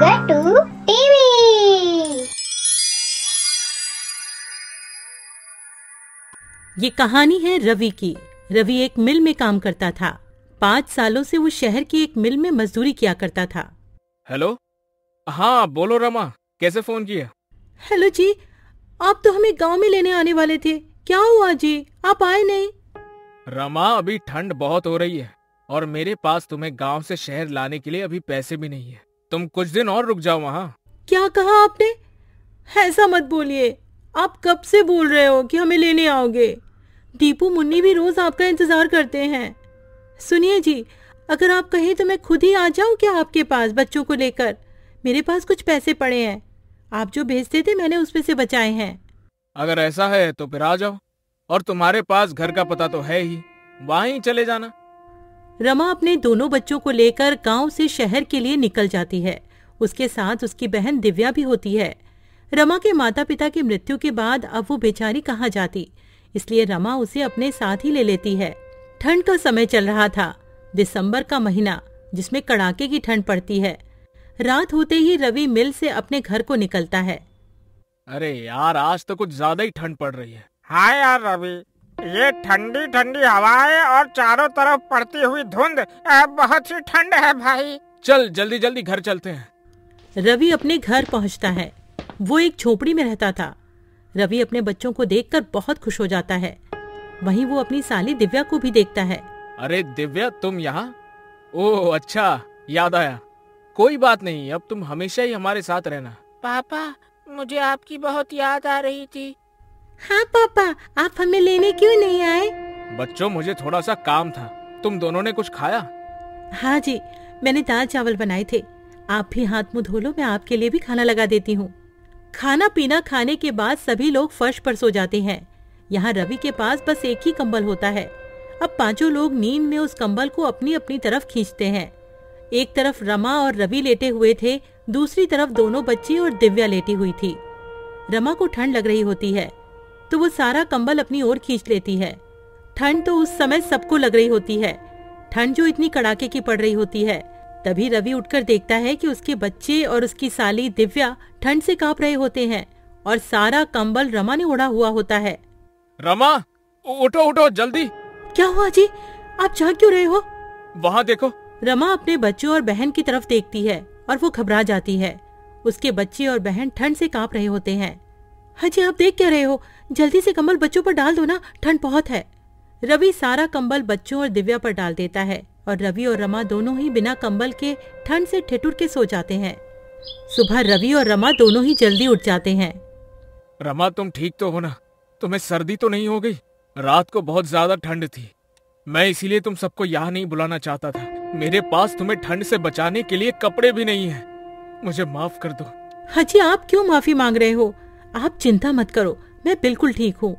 गट्टू TV. ये कहानी है रवि की। रवि एक मिल में काम करता था। 5 सालों से वो शहर की एक मिल में मजदूरी किया करता था। हेलो, हाँ बोलो रमा, कैसे फोन किया? हेलो जी, आप तो हमें गांव में लेने आने वाले थे, क्या हुआ जी, आप आए नहीं? रमा, अभी ठंड बहुत हो रही है और मेरे पास तुम्हें गांव से शहर लाने के लिए अभी पैसे भी नहीं है। तुम कुछ दिन और रुक जाओ वहाँ। क्या कहा आपने? ऐसा मत बोलिए, आप कब से बोल रहे हो कि हमें लेने आओगे? दीपू मुन्नी भी रोज आपका इंतजार करते हैं। सुनिए जी, अगर आप कहें तो मैं खुद ही आ जाऊं क्या आपके पास बच्चों को लेकर? मेरे पास कुछ पैसे पड़े हैं, आप जो भेजते थे मैंने उसमें से बचाए हैं। अगर ऐसा है तो फिर आ जाओ, और तुम्हारे पास घर का पता तो है ही, वहाँ ही चले जाना। रमा अपने दोनों बच्चों को लेकर गांव से शहर के लिए निकल जाती है। उसके साथ उसकी बहन दिव्या भी होती है। रमा के माता पिता की मृत्यु के बाद अब वो बेचारी कहाँ जाती, इसलिए रमा उसे अपने साथ ही ले लेती है। ठंड का समय चल रहा था, दिसंबर का महीना, जिसमें कड़ाके की ठंड पड़ती है। रात होते ही रवि मिल से अपने घर को निकलता है। अरे यार, आज तो कुछ ज्यादा ही ठंड पड़ रही है। हाँ यार रवि, ये ठंडी ठंडी हवाएं और चारों तरफ पड़ती हुई धुंध, बहुत ही ठंड है भाई। चल जल्दी जल्दी घर चलते हैं। रवि अपने घर पहुंचता है। वो एक झोपड़ी में रहता था। रवि अपने बच्चों को देखकर बहुत खुश हो जाता है। वहीं वो अपनी साली दिव्या को भी देखता है। अरे दिव्या, तुम यहाँ? ओह अच्छा, याद आया। कोई बात नहीं, अब तुम हमेशा ही हमारे साथ रहना। पापा, मुझे आपकी बहुत याद आ रही थी। हाँ पापा, आप हमें लेने क्यों नहीं आए? बच्चों, मुझे थोड़ा सा काम था। तुम दोनों ने कुछ खाया? हाँ जी, मैंने दाल चावल बनाए थे। आप भी हाथ मुंह धो लो, मैं आपके लिए भी खाना लगा देती हूँ। खाना पीना खाने के बाद सभी लोग फर्श पर सो जाते हैं। यहाँ रवि के पास बस एक ही कंबल होता है। अब पांचों लोग नींद में उस कंबल को अपनी अपनी तरफ खींचते हैं। एक तरफ रमा और रवि लेटे हुए थे, दूसरी तरफ दोनों बच्ची और दिव्या लेटी हुई थी। रमा को ठंड लग रही होती है तो वो सारा कंबल अपनी ओर खींच लेती है। ठंड तो उस समय सबको लग रही होती है, ठंड जो इतनी कड़ाके की पड़ रही होती है। तभी रवि उठकर देखता है कि उसके बच्चे और उसकी साली दिव्या ठंड से कांप रहे होते हैं और सारा कंबल रमा ने ओढ़ा हुआ होता है। रमा, उठो उठो जल्दी। क्या हुआ जी, आप जाग क्यों रहे हो? वहाँ देखो। रमा अपने बच्चों और बहन की तरफ देखती है और वो घबरा जाती है। उसके बच्चे और बहन ठंड से कांप रहे होते हैं। हाँ जी, आप देख क्या रहे हो? जल्दी से कंबल बच्चों पर डाल दो ना, ठंड बहुत है। रवि सारा कंबल बच्चों और दिव्या पर डाल देता है और रवि और रमा दोनों ही बिना कंबल के ठंड से ठिठुर के सो जाते हैं। सुबह रवि और रमा दोनों ही जल्दी उठ जाते हैं। रमा, तुम ठीक तो हो ना? तुम्हें सर्दी तो नहीं हो गई? रात को बहुत ज्यादा ठंड थी, मैं इसीलिए तुम सबको यहाँ नहीं बुलाना चाहता था। मेरे पास तुम्हें ठंड से बचाने के लिए कपड़े भी नहीं है, मुझे माफ कर दो। हाँ जी, आप क्यों माफी मांग रहे हो? आप चिंता मत करो, मैं बिल्कुल ठीक हूँ।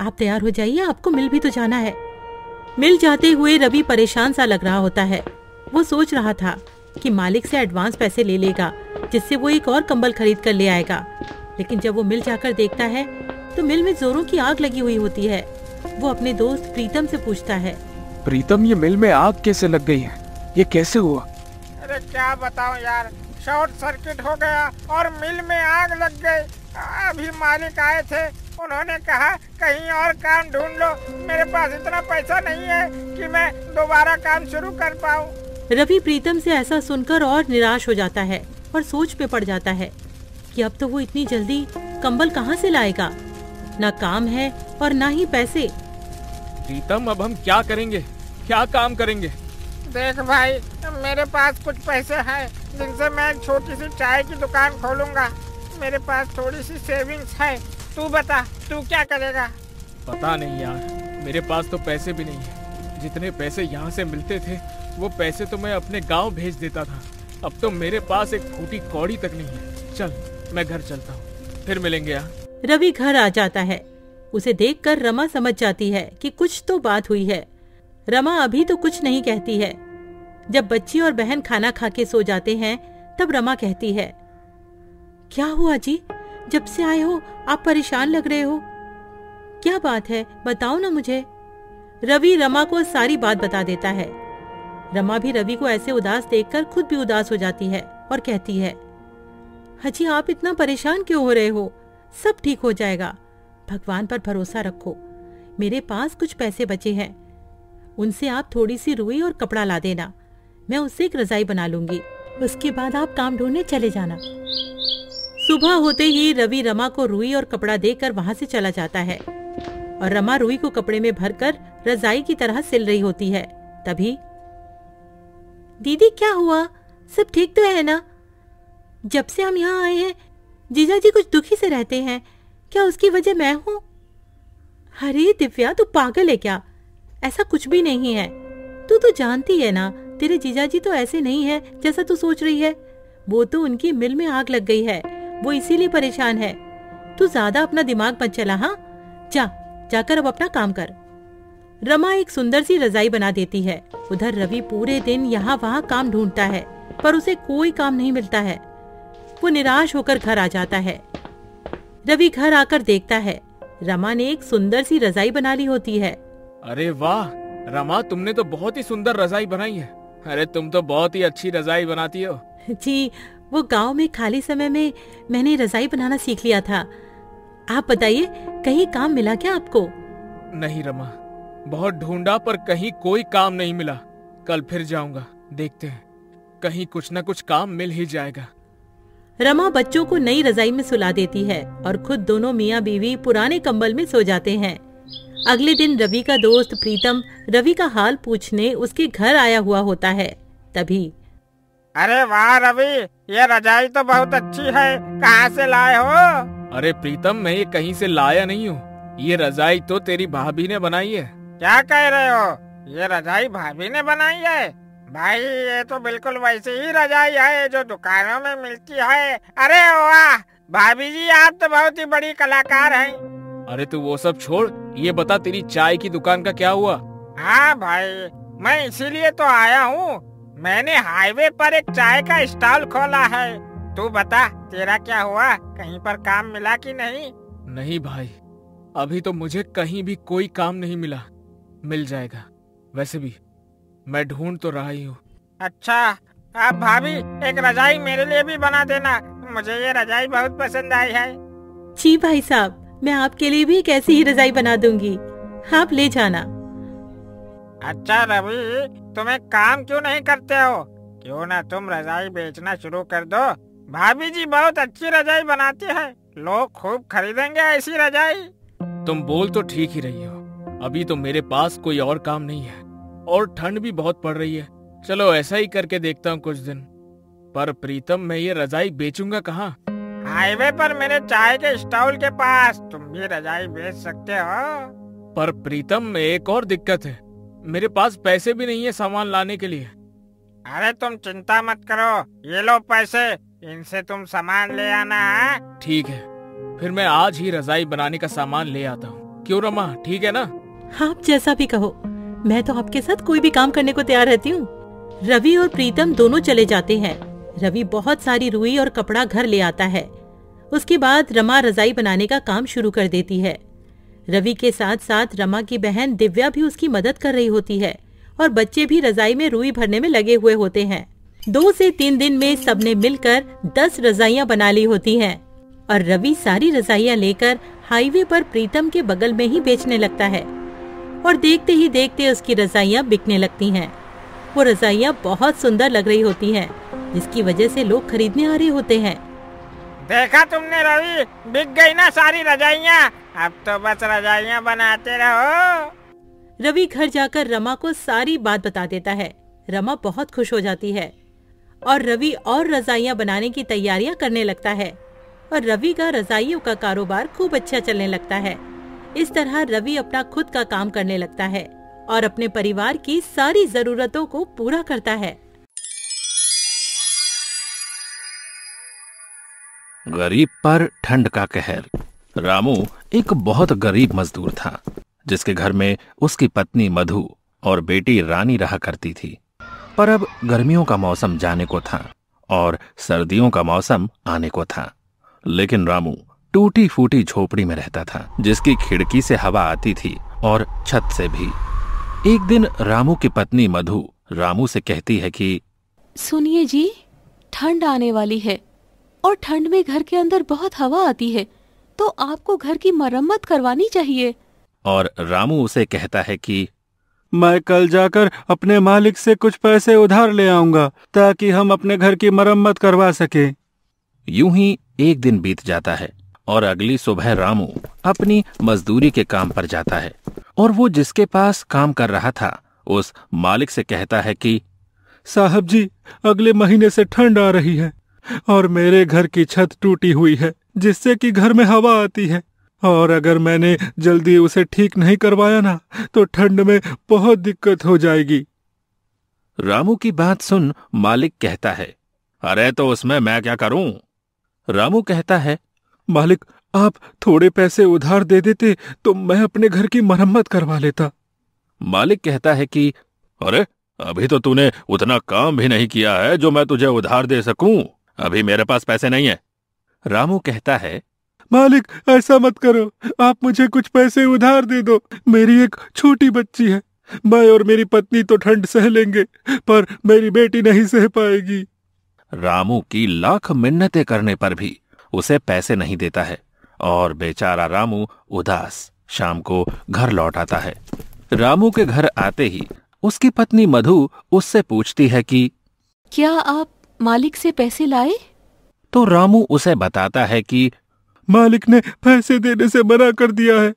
आप तैयार हो जाइए, आपको मिल भी तो जाना है। मिल जाते हुए रवि परेशान सा लग रहा होता है। वो सोच रहा था कि मालिक से एडवांस पैसे ले लेगा, जिससे वो एक और कंबल खरीद कर ले आएगा। लेकिन जब वो मिल जाकर देखता है तो मिल में जोरों की आग लगी हुई होती है। वो अपने दोस्त प्रीतम से पूछता है, प्रीतम, ये मिल में आग कैसे लग गई है? ये कैसे हुआ? अरे क्या बताऊं यार, शॉर्ट सर्किट हो गया और मिल में आग लग गई। अभी मालिक आए थे, उन्होंने कहा कहीं और काम ढूंढ लो। मेरे पास इतना पैसा नहीं है कि मैं दोबारा काम शुरू कर पाऊं। रवि प्रीतम से ऐसा सुनकर और निराश हो जाता है और सोच में पड़ जाता है कि अब तो वो इतनी जल्दी कंबल कहाँ से लाएगा। ना काम है और ना ही पैसे। प्रीतम, अब हम क्या करेंगे, क्या काम करेंगे? देख भाई, मेरे पास कुछ पैसे हैं जिनसे मैं एक छोटी सी चाय की दुकान खोलूंगा। मेरे पास थोड़ी सी सेविंग्स है। तू बता, तू क्या करेगा? पता नहीं यार, मेरे पास तो पैसे भी नहीं है। जितने पैसे यहाँ से मिलते थे वो पैसे तो मैं अपने गांव भेज देता था। अब तो मेरे पास एक फूटी कौड़ी तक नहीं है। चल, मैं घर चलता हूँ, फिर मिलेंगे यार। रवि घर आ जाता है। उसे देखकर रमा समझ जाती है कि कुछ तो बात हुई है। रमा अभी तो कुछ नहीं कहती है। जब बच्ची और बहन खाना खा के सो जाते हैं तब रमा कहती है, क्या हुआ जी, जब से आए हो आप परेशान लग रहे हो, क्या बात है, बताओ ना मुझे। रवि रमा को सारी बात बता देता है। रमा भी रवि को ऐसे उदास देखकर खुद भी उदास हो जाती है और कहती है, हाजी आप इतना परेशान क्यों हो रहे हो? सब ठीक हो जाएगा, भगवान पर भरोसा रखो। मेरे पास कुछ पैसे बचे हैं, उनसे आप थोड़ी सी रुई और कपड़ा ला देना, मैं उससे एक रजाई बना लूंगी। उसके बाद आप काम ढूंढने चले जाना। सुबह होते ही रवि रमा को रुई और कपड़ा देकर वहां से चला जाता है और रमा रुई को कपड़े में भरकर रजाई की तरह सिल रही होती है। तभी दीदी क्या हुआ? सब ठीक तो है ना? जब से हम यहाँ आए हैं जीजा जी कुछ दुखी से रहते हैं, क्या उसकी वजह मैं हूँ? अरे दिव्या तू पागल है क्या? ऐसा कुछ भी नहीं है। तू तो जानती है ना तेरे जीजाजी तो ऐसे नहीं है जैसा तू सोच रही है। वो तो उनकी मिल में आग लग गई है, वो इसीलिए परेशान है। तू ज्यादा अपना दिमाग मत चला। हाँ जाकर अब अपना काम कर। रमा एक सुंदर सी रजाई बना देती है। उधर रवि पूरे दिन यहाँ वहाँ काम ढूंढता है पर उसे कोई काम नहीं मिलता है। वो निराश होकर घर आ जाता है। रवि घर आकर देखता है रमा ने एक सुंदर सी रजाई बना ली होती है। अरे वाह रमा, तुमने तो बहुत ही सुंदर रजाई बनाई है। अरे तुम तो बहुत ही अच्छी रजाई बनाती हो। जी वो गांव में खाली समय में मैंने रजाई बनाना सीख लिया था। आप बताइए कहीं काम मिला क्या आपको? नहीं रमा, बहुत ढूंढा पर कहीं कोई काम नहीं मिला। कल फिर जाऊंगा, देखते हैं कहीं कुछ न कुछ काम मिल ही जाएगा। रमा बच्चों को नई रजाई में सुला देती है और खुद दोनों मियाँ बीवी पुराने कंबल में सो जाते हैं। अगले दिन रवि का दोस्त प्रीतम रवि का हाल पूछने उसके घर आया हुआ होता है। तभी अरे वाह रवि, ये रजाई तो बहुत अच्छी है, कहाँ से लाए हो? अरे प्रीतम, मैं ये कहीं से लाया नहीं हूँ, ये रजाई तो तेरी भाभी ने बनाई है। क्या कह रहे हो? ये रजाई भाभी ने बनाई है? भाई ये तो बिल्कुल वैसी ही रजाई है जो दुकानों में मिलती है। अरे वाह भाभी जी, आप तो बहुत ही बड़ी कलाकार हैं। अरे तू वो सब छोड़, ये बता तेरी चाय की दुकान का क्या हुआ? हाँ भाई, मैं इसीलिए तो आया हूँ। मैंने हाईवे पर एक चाय का स्टॉल खोला है। तू बता तेरा क्या हुआ? कहीं पर काम मिला कि नहीं? नहीं भाई, अभी तो मुझे कहीं भी कोई काम नहीं मिला। मिल जाएगा, वैसे भी मैं ढूंढ तो रहा ही हूँ। अच्छा, अब भाभी एक रजाई मेरे लिए भी बना देना, मुझे ये रजाई बहुत पसंद आई है। जी भाई साहब, मैं आपके लिए भी एक ऐसी ही रजाई बना दूंगी, आप ले जाना। अच्छा रवि, तुम एक काम क्यों नहीं करते हो? क्यों ना तुम रजाई बेचना शुरू कर दो। भाभी जी बहुत अच्छी रजाई बनाती है, लोग खूब खरीदेंगे ऐसी रजाई। तुम बोल तो ठीक ही रही हो, अभी तो मेरे पास कोई और काम नहीं है और ठंड भी बहुत पड़ रही है। चलो ऐसा ही करके देखता हूँ कुछ दिन। पर प्रीतम, मैं ये रजाई बेचूंगा कहाँ? हाईवे पर मेरे चाय के स्टॉल के पास तुम भी रजाई बेच सकते हो। पर प्रीतम, एक और दिक्कत है, मेरे पास पैसे भी नहीं है सामान लाने के लिए। अरे तुम चिंता मत करो, ये लो पैसे, इनसे तुम सामान ले आना है। ठीक है, फिर मैं आज ही रजाई बनाने का सामान ले आता हूँ। क्यों रमा, ठीक है ना? आप जैसा भी कहो, मैं तो आपके साथ कोई भी काम करने को तैयार रहती हूँ। रवि और प्रीतम दोनों चले जाते हैं। रवि बहुत सारी रुई और कपड़ा घर ले आता है। उसके बाद रमा रजाई बनाने का काम शुरू कर देती है। रवि के साथ साथ रमा की बहन दिव्या भी उसकी मदद कर रही होती है और बच्चे भी रजाई में रुई भरने में लगे हुए होते हैं। 2 से 3 दिन में सबने मिलकर 10 रजाइयां बना ली होती हैं और रवि सारी रजाइयां लेकर हाईवे पर प्रीतम के बगल में ही बेचने लगता है और देखते ही देखते उसकी रजाइयां बिकने लगती हैं। वो रजाइयां बहुत सुंदर लग रही होती हैं, जिसकी वजह से लोग खरीदने आ रहे होते हैं। देखा तुमने रवि, बिक गई ना सारी रजाइयाँ। अब तो बस रजाइयाँ बनाते रहो। रवि घर जाकर रमा को सारी बात बता देता है। रमा बहुत खुश हो जाती है और रवि और रजाइयाँ बनाने की तैयारियां करने लगता है और रवि का रजाइयों का कारोबार खूब अच्छा चलने लगता है। इस तरह रवि अपना खुद का काम करने लगता है और अपने परिवार की सारी जरूरतों को पूरा करता है। गरीब पर ठंड का कहर। रामू एक बहुत गरीब मजदूर था, जिसके घर में उसकी पत्नी मधु और बेटी रानी रहा करती थी। पर अब गर्मियों का मौसम जाने को था और सर्दियों का मौसम आने को था, लेकिन रामू टूटी फूटी झोपड़ी में रहता था, जिसकी खिड़की से हवा आती थी और छत से भी। एक दिन रामू की पत्नी मधु रामू से कहती है कि सुनिए जी, ठंड आने वाली है और ठंड में घर के अंदर बहुत हवा आती है, तो आपको घर की मरम्मत करवानी चाहिए। और रामू उसे कहता है कि मैं कल जाकर अपने मालिक से कुछ पैसे उधार ले आऊंगा ताकि हम अपने घर की मरम्मत करवा सके। यूं ही एक दिन बीत जाता है और अगली सुबह रामू अपनी मजदूरी के काम पर जाता है और वो जिसके पास काम कर रहा था उस मालिक से कहता है कि साहब जी, अगले महीने से ठंड आ रही है और मेरे घर की छत टूटी हुई है जिससे कि घर में हवा आती है, और अगर मैंने जल्दी उसे ठीक नहीं करवाया ना तो ठंड में बहुत दिक्कत हो जाएगी। रामू की बात सुन मालिक कहता है, अरे तो उसमें मैं क्या करूं? रामू कहता है, मालिक आप थोड़े पैसे उधार दे देते तो मैं अपने घर की मरम्मत करवा लेता। मालिक कहता है कि अरे अभी तो तूने उतना काम भी नहीं किया है जो मैं तुझे उधार दे सकूं, अभी मेरे पास पैसे नहीं है। रामू कहता है, मालिक ऐसा मत करो, आप मुझे कुछ पैसे उधार दे दो, मेरी एक छोटी बच्ची है, मैं और मेरी पत्नी तो ठंड सह लेंगे पर मेरी बेटी नहीं सह पाएगी। रामू की लाख मिन्नतें करने पर भी उसे पैसे नहीं देता है और बेचारा रामू उदास शाम को घर लौट आता है। रामू के घर आते ही उसकी पत्नी मधु उससे पूछती है कि क्या आप मालिक से पैसे लाए? तो रामू उसे बताता है कि मालिक ने पैसे देने से मना कर दिया है।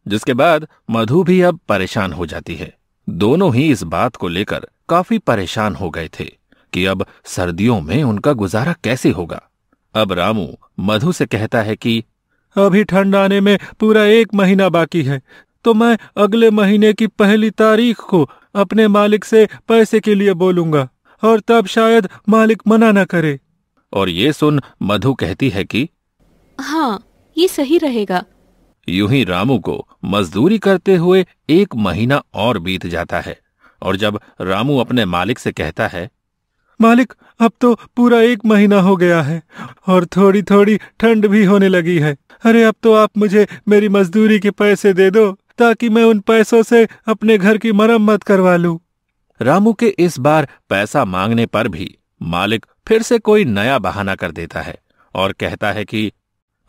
जिसके बाद मधु भी अब परेशान हो जाती है। दोनों ही इस बात को लेकर काफी परेशान हो गए थे कि अब सर्दियों में उनका गुजारा कैसे होगा। अब रामू मधु से कहता है कि अभी ठंड आने में पूरा 1 महीना बाकी है, तो मैं अगले महीने की 1 तारीख को अपने मालिक से पैसे के लिए बोलूंगा और तब शायद मालिक मना न करे। और ये सुन मधु कहती है कि हाँ, ये सही रहेगा। यूं ही रामू को मजदूरी करते हुए 1 महीना और बीत जाता है और जब रामू अपने मालिक से कहता है, मालिक अब तो पूरा 1 महीना हो गया है और थोड़ी थोड़ी ठंड भी होने लगी है, अरे अब तो आप मुझे मेरी मजदूरी के पैसे दे दो ताकि मैं उन पैसों से अपने घर की मरम्मत करवा लूं। रामू के इस बार पैसा मांगने पर भी मालिक फिर से कोई नया बहाना कर देता है और कहता है कि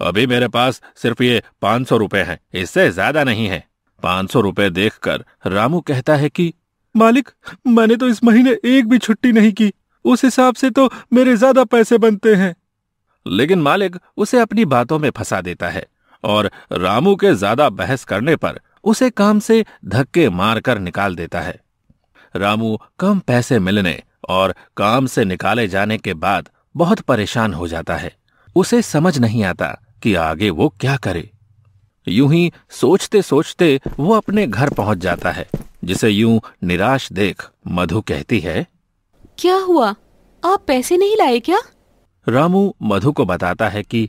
अभी मेरे पास सिर्फ ये 500 रुपए हैं, इससे ज्यादा नहीं है। 500 रुपए देखकर रामू कहता है कि मालिक मैंने तो इस महीने एक भी छुट्टी नहीं की, उस हिसाब से तो मेरे ज्यादा पैसे बनते हैं। लेकिन मालिक उसे अपनी बातों में फंसा देता है और रामू के ज्यादा बहस करने पर उसे काम से धक्के मारकर निकाल देता है। रामू कम पैसे मिलने और काम से निकाले जाने के बाद बहुत परेशान हो जाता है। उसे समझ नहीं आता कि आगे वो क्या करे। यूं ही सोचते सोचते वो अपने घर पहुंच जाता है, जिसे यूं निराश देख मधु कहती है, क्या हुआ, आप पैसे नहीं लाए क्या? रामू मधु को बताता है कि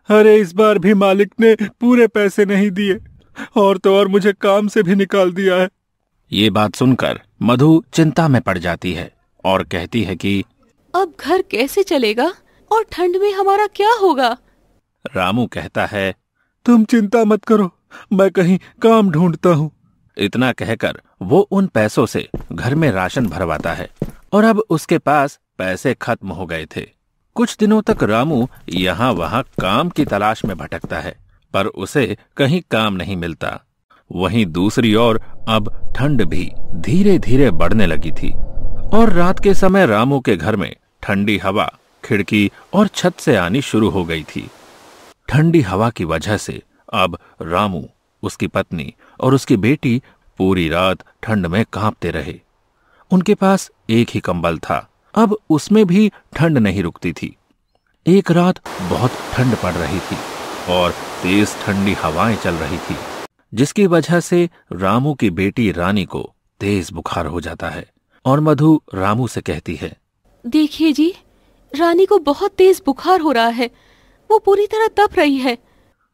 अरे इस बार भी मालिक ने पूरे पैसे नहीं दिए और तो और मुझे काम से भी निकाल दिया है। ये बात सुनकर मधु चिंता में पड़ जाती है और कहती है कि अब घर कैसे चलेगा और ठंड में हमारा क्या होगा? रामू कहता है, तुम चिंता मत करो, मैं कहीं काम ढूंढता हूँ। इतना कहकर वो उन पैसों से घर में राशन भरवाता है और अब उसके पास पैसे खत्म हो गए थे। कुछ दिनों तक रामू यहाँ वहाँ काम की तलाश में भटकता है पर उसे कहीं काम नहीं मिलता। वहीं दूसरी ओर अब ठंड भी धीरे धीरे बढ़ने लगी थी और रात के समय रामू के घर में ठंडी हवा खिड़की और छत से आनी शुरू हो गई थी। ठंडी हवा की वजह से अब रामू, उसकी पत्नी और उसकी बेटी पूरी रात ठंड में कांपते रहे। उनके पास एक ही कंबल था, अब उसमें भी ठंड नहीं रुकती थी। एक रात बहुत ठंड पड़ रही थी और तेज ठंडी हवाएं चल रही थी, जिसकी वजह से रामू की बेटी रानी को तेज बुखार हो जाता है और मधु रामू से कहती है, देखिए जी, रानी को बहुत तेज बुखार हो रहा है, वो पूरी तरह तप रही है।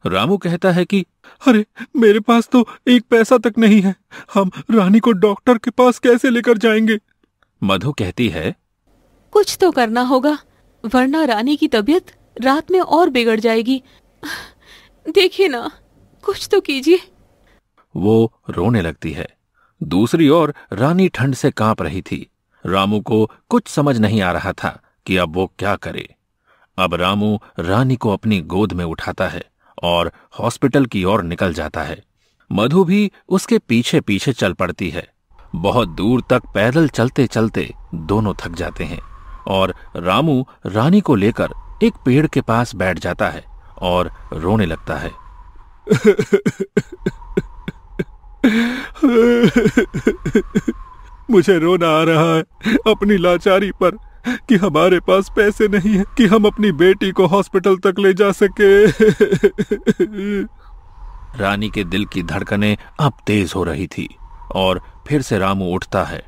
रामू कहता है कि अरे मेरे पास तो 1 पैसा तक नहीं है, हम रानी को डॉक्टर के पास कैसे लेकर जाएंगे? मधु कहती है, कुछ तो करना होगा वरना रानी की तबीयत रात में और बिगड़ जाएगी। देखिए ना, कुछ तो कीजिए। वो रोने लगती है। दूसरी ओर रानी ठंड से कांप रही थी। रामू को कुछ समझ नहीं आ रहा था कि अब वो क्या करे। अब रामू रानी को अपनी गोद में उठाता है और हॉस्पिटल की ओर निकल जाता है। मधु भी उसके पीछे पीछे चल पड़ती है। बहुत दूर तक पैदल चलते चलते दोनों थक जाते हैं और रामू रानी को लेकर एक पेड़ के पास बैठ जाता है और रोने लगता है। मुझे रोना आ रहा है अपनी लाचारी पर कि हमारे पास पैसे नहीं है कि हम अपनी बेटी को हॉस्पिटल तक ले जा सके। रानी के दिल की धड़कनें अब तेज हो रही थी और फिर से रामू उठता है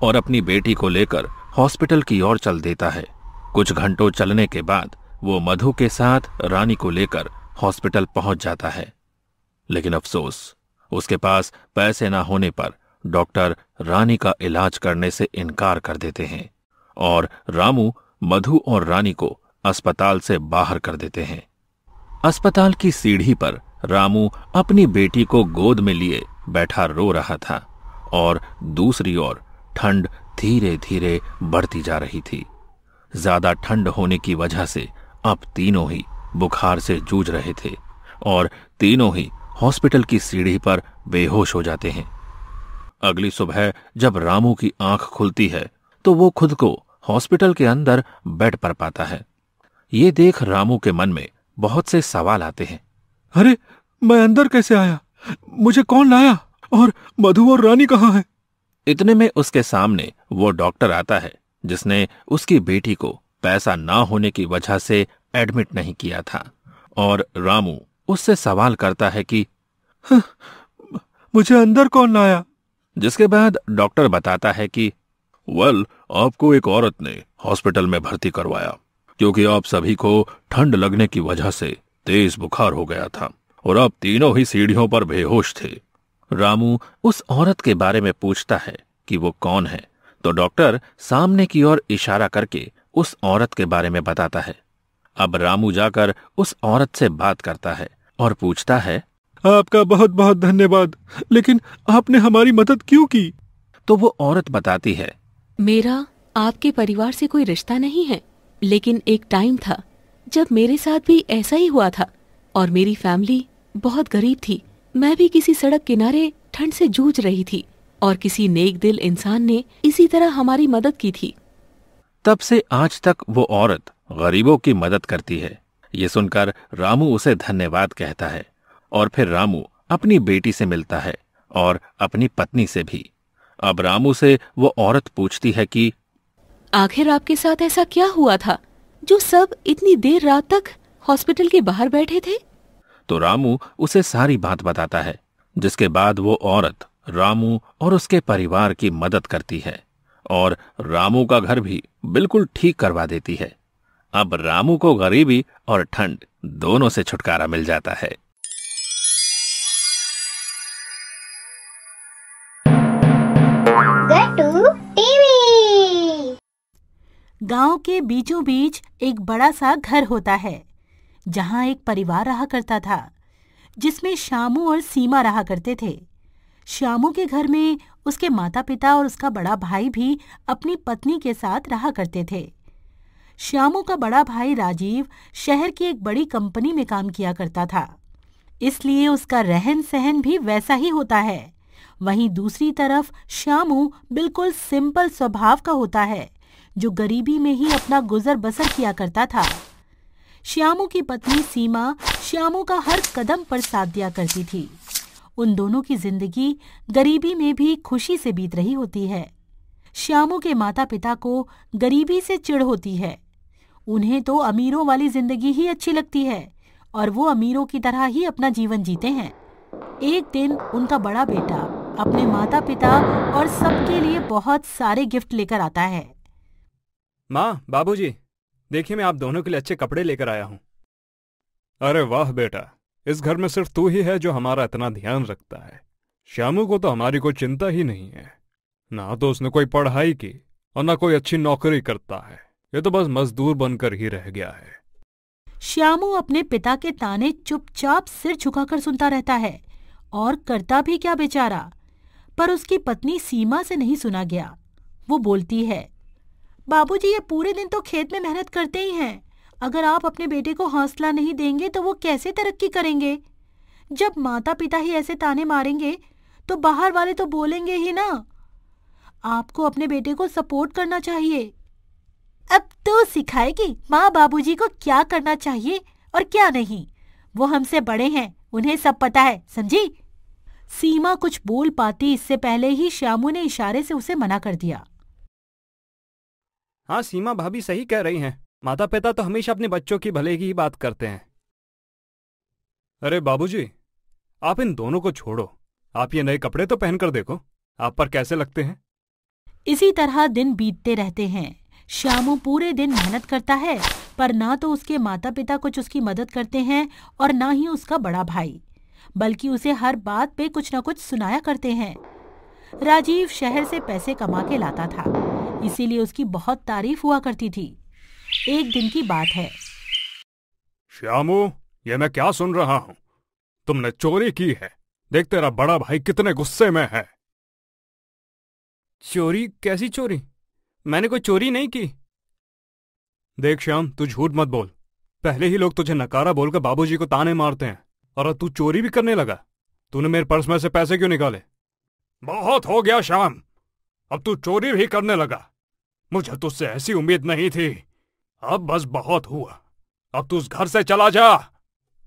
और अपनी बेटी को लेकर हॉस्पिटल की ओर चल देता है। कुछ घंटों चलने के बाद वो मधु के साथ रानी को लेकर हॉस्पिटल पहुंच जाता है। लेकिन अफसोस, उसके पास पैसे ना होने पर डॉक्टर रानी का इलाज करने से इनकार कर देते हैं और रामू मधु और रानी को अस्पताल से बाहर कर देते हैं। अस्पताल की सीढ़ी पर रामू अपनी बेटी को गोद में लिए बैठा रो रहा था और दूसरी ओर ठंड धीरे धीरे बढ़ती जा रही थी। ज्यादा ठंड होने की वजह से अब तीनों ही बुखार से जूझ रहे थे और तीनों ही हॉस्पिटल की सीढ़ी पर बेहोश हो जाते हैं। अगली सुबह जब रामू की आंख खुलती है तो वो खुद को हॉस्पिटल के अंदर बेड पर पाता है। ये देख रामू के मन में बहुत से सवाल आते हैं। अरे, मैं अंदर कैसे आया? मुझे कौन लाया? और मधु और रानी कहाँ हैं? इतने में उसके सामने वो डॉक्टर आता है जिसने उसकी बेटी को पैसा ना होने की वजह से एडमिट नहीं किया था और रामू उससे सवाल करता है कि मुझे अंदर कौन लाया? जिसके बाद डॉक्टर बताता है कि आपको एक औरत ने हॉस्पिटल में भर्ती करवाया क्योंकि आप सभी को ठंड लगने की वजह से तेज बुखार हो गया था और आप तीनों ही सीढ़ियों पर बेहोश थे। रामू उस औरत के बारे में पूछता है कि वो कौन है, तो डॉक्टर सामने की ओर इशारा करके उस औरत के बारे में बताता है। अब रामू जाकर उस औरत से बात करता है और पूछता है, आपका बहुत बहुत धन्यवाद, लेकिन आपने हमारी मदद क्यों की? तो वो औरत बताती है, मेरा आपके परिवार से कोई रिश्ता नहीं है, लेकिन एक टाइम था जब मेरे साथ भी ऐसा ही हुआ था और मेरी फैमिली बहुत गरीब थी। मैं भी किसी सड़क किनारे ठंड से जूझ रही थी और किसी नेक दिल इंसान ने इसी तरह हमारी मदद की थी। तब से आज तक वो औरत गरीबों की मदद करती है। ये सुनकर रामू उसे धन्यवाद कहता है और फिर रामू अपनी बेटी से मिलता है और अपनी पत्नी से भी। अब रामू से वो औरत पूछती है कि आखिर आपके साथ ऐसा क्या हुआ था जो सब इतनी देर रात तक हॉस्पिटल के बाहर बैठे थे? तो रामू उसे सारी बात बताता है, जिसके बाद वो औरत रामू और उसके परिवार की मदद करती है और रामू का घर भी बिल्कुल ठीक करवा देती है। अब रामू को गरीबी और ठंड दोनों से छुटकारा मिल जाता है। गट्टू टीवी। गांव के बीचों बीच एक बड़ा सा घर होता है जहां एक परिवार रहा करता था जिसमें श्यामू और सीमा रहा करते थे। श्यामू के घर में उसके माता पिता और उसका बड़ा भाई भी अपनी पत्नी के साथ रहा करते थे। श्यामू का बड़ा भाई राजीव शहर की एक बड़ी कंपनी में काम किया करता था, इसलिए उसका रहन सहन भी वैसा ही होता है। वहीं दूसरी तरफ श्यामू बिल्कुल सिंपल स्वभाव का होता है जो गरीबी में ही अपना गुजर बसर किया करता था। श्यामू की पत्नी सीमा श्यामू का हर कदम पर साथ दिया करती थी। उन दोनों की जिंदगी गरीबी में भी खुशी से बीत रही होती है। श्यामू के माता पिता को गरीबी से चिढ़ होती है। उन्हें तो अमीरों वाली जिंदगी ही अच्छी लगती है और वो अमीरों की तरह ही अपना जीवन जीते हैं। एक दिन उनका बड़ा बेटा अपने माता पिता और सबके लिए बहुत सारे गिफ्ट लेकर आता है। माँ, बाबूजी, देखिए मैं आप दोनों के लिए अच्छे कपड़े लेकर आया हूँ। अरे वाह बेटा, इस घर में सिर्फ तू ही है जो हमारा इतना ध्यान रखता है। श्यामू को तो हमारी कोई चिंता ही नहीं है। ना तो उसने कोई पढ़ाई की और ना कोई अच्छी नौकरी करता है। ये तो बस मजदूर बनकर ही रह गया है। श्यामू अपने पिता के ताने चुपचाप सिर झुकाकर सुनता रहता है और करता भी क्या बेचारा। पर उसकी पत्नी सीमा से नहीं सुना गया। वो बोलती है, बाबूजी ये पूरे दिन तो खेत में मेहनत करते ही हैं, अगर आप अपने बेटे को हौसला नहीं देंगे तो वो कैसे तरक्की करेंगे? जब माता पिता ही ऐसे ताने मारेंगे तो बाहर वाले तो बोलेंगे ही ना। आपको अपने बेटे को सपोर्ट करना चाहिए। अब तो सिखाएगी माँ बाबूजी को क्या करना चाहिए और क्या नहीं। वो हमसे बड़े हैं, उन्हें सब पता है, समझी? सीमा कुछ बोल पाती इससे पहले ही श्यामू ने इशारे से उसे मना कर दिया। हाँ, सीमा भाभी सही कह रही हैं। माता पिता तो हमेशा अपने बच्चों की भले की ही बात करते हैं। अरे बाबूजी, आप इन दोनों को छोड़ो। आप ये नए कपड़े तो पहनकर देखो, आप पर कैसे लगते हैं। इसी तरह दिन बीतते रहते हैं। श्यामू पूरे दिन मेहनत करता है, पर ना तो उसके माता पिता कुछ उसकी मदद करते हैं और ना ही उसका बड़ा भाई, बल्कि उसे हर बात पे कुछ न कुछ सुनाया करते हैं। राजीव शहर से पैसे कमा के लाता था, इसीलिए उसकी बहुत तारीफ हुआ करती थी। एक दिन की बात है। श्यामू, ये मैं क्या सुन रहा हूँ? तुमने चोरी की है। देख तेरा बड़ा भाई कितने गुस्से में है। चोरी? कैसी चोरी? मैंने कोई चोरी नहीं की। देख श्याम, तू झूठ मत बोल। पहले ही लोग तुझे नकारा बोलकर बाबूजी को ताने मारते हैं, और अब तू चोरी भी करने लगा। तूने मेरे पर्स में से पैसे क्यों निकाले? बहुत हो गया श्याम, अब तू चोरी भी करने लगा। मुझे तुझसे ऐसी उम्मीद नहीं थी। अब बस बहुत हुआ। अब तू उस घर से चला जा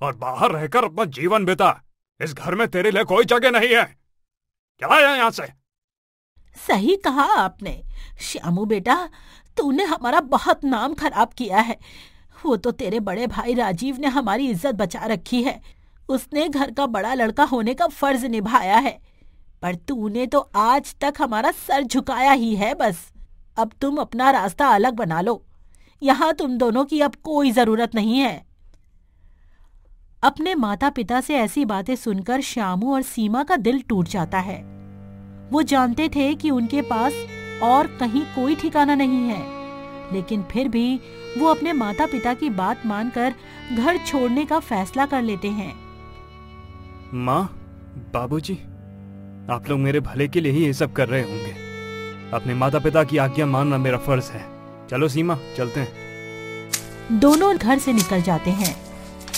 और बाहर रहकर अपना जीवन बिता। इस घर में तेरे लिए कोई जगह नहीं है। चला जा यहाँ से। सही कहा आपने श्यामू बेटा, तूने हमारा बहुत नाम खराब किया है। वो तो तेरे बड़े भाई राजीव ने हमारी इज्जत बचा रखी है। उसने घर का बड़ा लड़का होने का फर्ज निभाया है, पर तूने तो आज तक हमारा सर झुकाया ही है। बस अब तुम अपना रास्ता अलग बना लो। यहाँ तुम दोनों की अब कोई जरूरत नहीं है। अपने माता पिता से ऐसी बातें सुनकर श्यामू और सीमा का दिल टूट जाता है। वो जानते थे कि उनके पास और कहीं कोई ठिकाना नहीं है, लेकिन फिर भी वो अपने माता पिता की बात मानकर घर छोड़ने का फैसला कर लेते हैं। माँ, बाबूजी, आप लोग मेरे भले के लिए ही ये सब कर रहे होंगे। अपने माता पिता की आज्ञा मानना मेरा फर्ज है। चलो सीमा, चलते हैं। दोनों घर से निकल जाते हैं।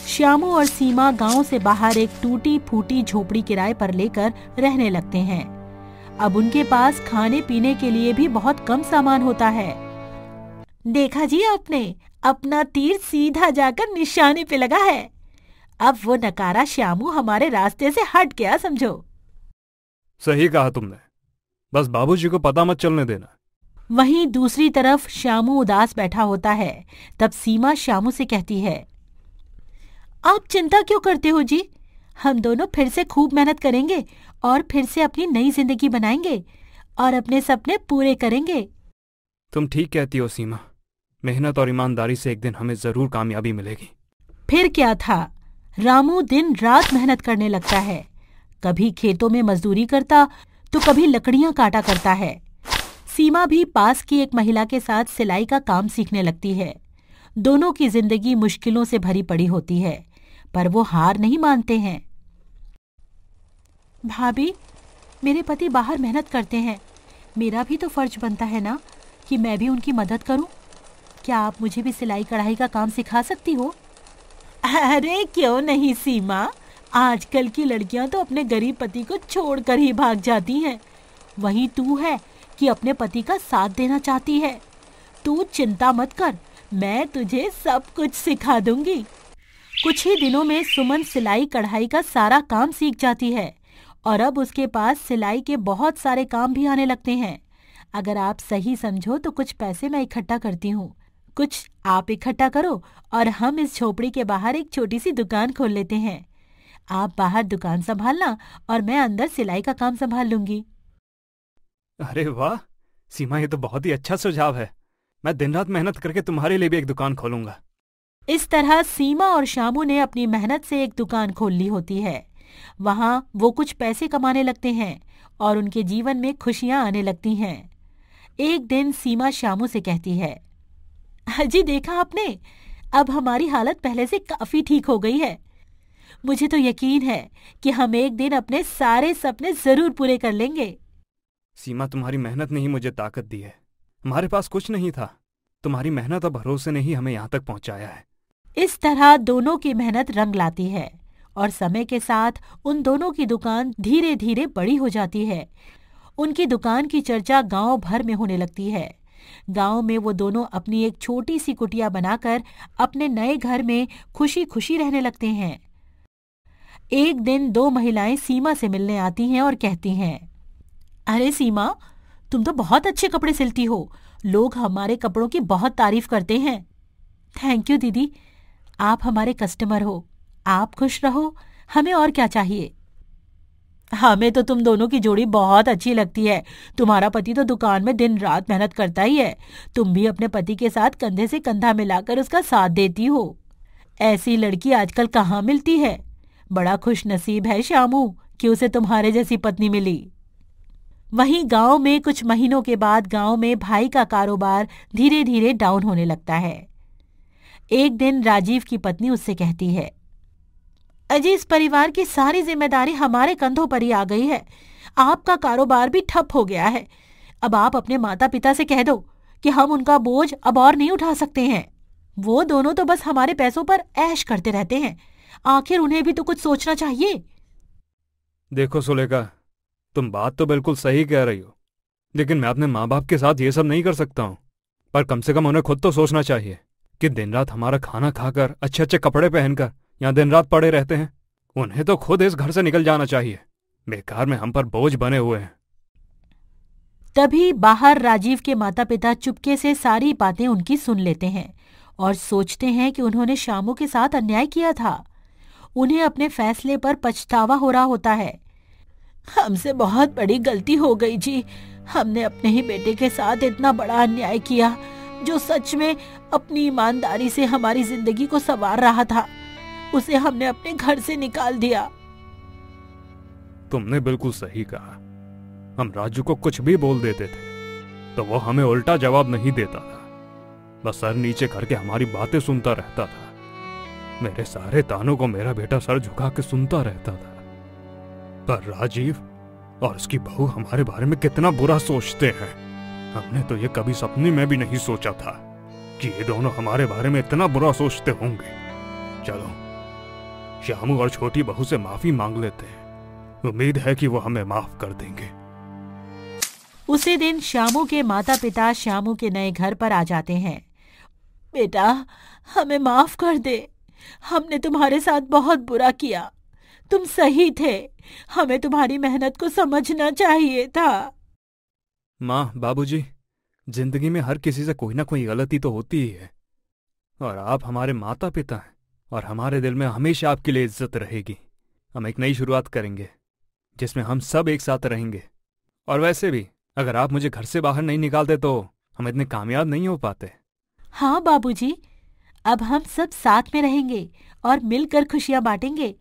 श्यामू और सीमा गांव से बाहर एक टूटी फूटी झोपड़ी किराए पर लेकर रहने लगते हैं। अब उनके पास खाने पीने के लिए भी बहुत कम सामान होता है। देखा जी आपने, अपना तीर सीधा जाकर निशाने पे लगा है। अब वो नकारा श्यामू हमारे रास्ते से हट गया, समझो। सही कहा तुमने, बस बाबूजी को पता मत चलने देना। वहीं दूसरी तरफ श्यामू उदास बैठा होता है। तब सीमा श्यामू से कहती है, आप चिंता क्यों करते हो जी? हम दोनों फिर से खूब मेहनत करेंगे और फिर से अपनी नई जिंदगी बनाएंगे और अपने सपने पूरे करेंगे। तुम ठीक कहती हो सीमा। मेहनत और ईमानदारी से एक दिन हमें जरूर कामयाबी मिलेगी। फिर क्या था, रामू दिन रात मेहनत करने लगता है। कभी खेतों में मजदूरी करता तो कभी लकड़ियां काटा करता है। सीमा भी पास की एक महिला के साथ सिलाई का काम सीखने लगती है। दोनों की जिंदगी मुश्किलों से भरी पड़ी होती है, पर वो हार नहीं मानते हैं। भाभी, मेरे पति बाहर मेहनत करते हैं, मेरा भी तो फर्ज बनता है ना कि मैं भी उनकी मदद करूं। क्या आप मुझे भी सिलाई कढ़ाई का काम सिखा सकती हो? अरे क्यों नहीं सीमा, आजकल की लड़कियां तो अपने गरीब पति को छोड़कर ही भाग जाती हैं। वहीं तू है कि अपने पति का साथ देना चाहती है। तू चिंता मत कर, मैं तुझे सब कुछ सिखा दूंगी। कुछ ही दिनों में सुमन सिलाई कढ़ाई का सारा काम सीख जाती है और अब उसके पास सिलाई के बहुत सारे काम भी आने लगते हैं। अगर आप सही समझो तो कुछ पैसे मैं इकट्ठा करती हूँ, कुछ आप इकट्ठा करो और हम इस झोपड़ी के बाहर एक छोटी सी दुकान खोल लेते हैं। आप बाहर दुकान संभालना और मैं अंदर सिलाई का काम संभाल लूंगी। अरे वाह सीमा, ये तो बहुत ही अच्छा सुझाव है। मैं दिन रात मेहनत करके तुम्हारे लिए भी एक दुकान खोलूंगा। इस तरह सीमा और श्यामू ने अपनी मेहनत से एक दुकान खोल ली होती है। वहां वो कुछ पैसे कमाने लगते हैं और उनके जीवन में खुशियां आने लगती हैं। एक दिन सीमा श्यामू से कहती है, जी देखा आपने, अब हमारी हालत पहले से काफी ठीक हो गई है। मुझे तो यकीन है कि हम एक दिन अपने सारे सपने जरूर पूरे कर लेंगे। सीमा, तुम्हारी मेहनत ने ही मुझे ताकत दी है। हमारे पास कुछ नहीं था, तुम्हारी मेहनत और भरोसे ने ही हमें यहाँ तक पहुँचाया है। इस तरह दोनों की मेहनत रंग लाती है और समय के साथ उन दोनों की दुकान धीरे धीरे बड़ी हो जाती है। उनकी दुकान की चर्चा गांव भर में होने लगती है। गांव में वो दोनों अपनी एक छोटी सी कुटिया बनाकर अपने नए घर में खुशी खुशी रहने लगते हैं। एक दिन दो महिलाएं सीमा से मिलने आती हैं और कहती हैं, अरे सीमा, तुम तो बहुत अच्छे कपड़े सिलती हो। लोग हमारे कपड़ों की बहुत तारीफ करते हैं। थैंक यू दीदी, आप हमारे कस्टमर हो। आप खुश रहो, हमें और क्या चाहिए। हमें तो तुम दोनों की जोड़ी बहुत अच्छी लगती है। तुम्हारा पति तो दुकान में दिन रात मेहनत करता ही है। तुम भी अपने पति के साथ कंधे से कंधा मिलाकर उसका साथ देती हो। ऐसी लड़की आजकल कहाँ मिलती है। बड़ा खुश नसीब है श्यामू कि उसे तुम्हारे जैसी पत्नी मिली। वहीं गांव में कुछ महीनों के बाद गांव में भाई का कारोबार धीरे धीरे डाउन होने लगता है। एक दिन राजीव की पत्नी उससे कहती है, अजी, इस परिवार की सारी जिम्मेदारी हमारे कंधों पर ही आ गई है। आपका कारोबार भी ठप हो गया है। अब आप अपने माता पिता से कह दो कि हम उनका बोझ अब और नहीं उठा सकते हैं। वो दोनों तो बस हमारे पैसों पर ऐश करते रहते हैं। आखिर उन्हें भी तो कुछ सोचना चाहिए। देखो सुलेखा, तुम बात तो बिल्कुल सही कह रही हो, लेकिन मैं अपने माँ बाप के साथ ये सब नहीं कर सकता हूँ। पर कम से कम उन्हें खुद तो सोचना चाहिए कि दिन रात हमारा खाना खाकर अच्छे अच्छे कपड़े पहनकर यहाँ दिन रात पड़े रहते हैं। उन्हें तो खुद इस घर से निकल जाना चाहिए। बेकार में हम पर बोझ बने हुए हैं। तभी बाहर राजीव के माता पिता चुपके से सारी बातें उनकी सुन लेते हैं और सोचते हैं कि उन्होंने श्यामू के साथ अन्याय किया था। उन्हें अपने फैसले पर पछतावा हो रहा होता है। हमसे बहुत बड़ी गलती हो गई जी। हमने अपने ही बेटे के साथ इतना बड़ा अन्याय किया, जो सच में अपनी ईमानदारी से हमारी जिंदगी को संवार रहा था। उसे हमने अपने घर से निकाल दिया। तुमने बिल्कुल सही कहा। हम राजू को कुछ भी बोल देते थे तो वो हमें उल्टा जवाब नहीं देता था, बस सर नीचे करके हमारी बातें सुनता रहता था। मेरे सारे तानों को मेरा बेटा सर झुका के सुनता रहता था। पर राजीव और उसकी बहू हमारे बारे में कितना बुरा सोचते हैं। हमने तो ये कभी सपने में भी नहीं सोचा था कि ये दोनों हमारे बारे में इतना बुरा सोचते होंगे। चलो श्यामू और छोटी बहू से माफी मांग लेते हैं। उम्मीद है कि वो हमें माफ कर देंगे। उसी दिन श्यामू के माता पिता श्यामू के नए घर पर आ जाते हैं। बेटा, हमें माफ कर दे। हमने तुम्हारे साथ बहुत बुरा किया। तुम सही थे। हमें तुम्हारी मेहनत को समझना चाहिए था। माँ, बाबूजी, जिंदगी में हर किसी से कोई ना कोई गलती तो होती ही है, और आप हमारे माता पिता हैं और हमारे दिल में हमेशा आपके लिए इज्जत रहेगी। हम एक नई शुरुआत करेंगे जिसमें हम सब एक साथ रहेंगे। और वैसे भी अगर आप मुझे घर से बाहर नहीं निकालते तो हम इतने कामयाब नहीं हो पाते। हाँ बाबूजी, अब हम सब साथ में रहेंगे और मिलकर खुशियां बांटेंगे।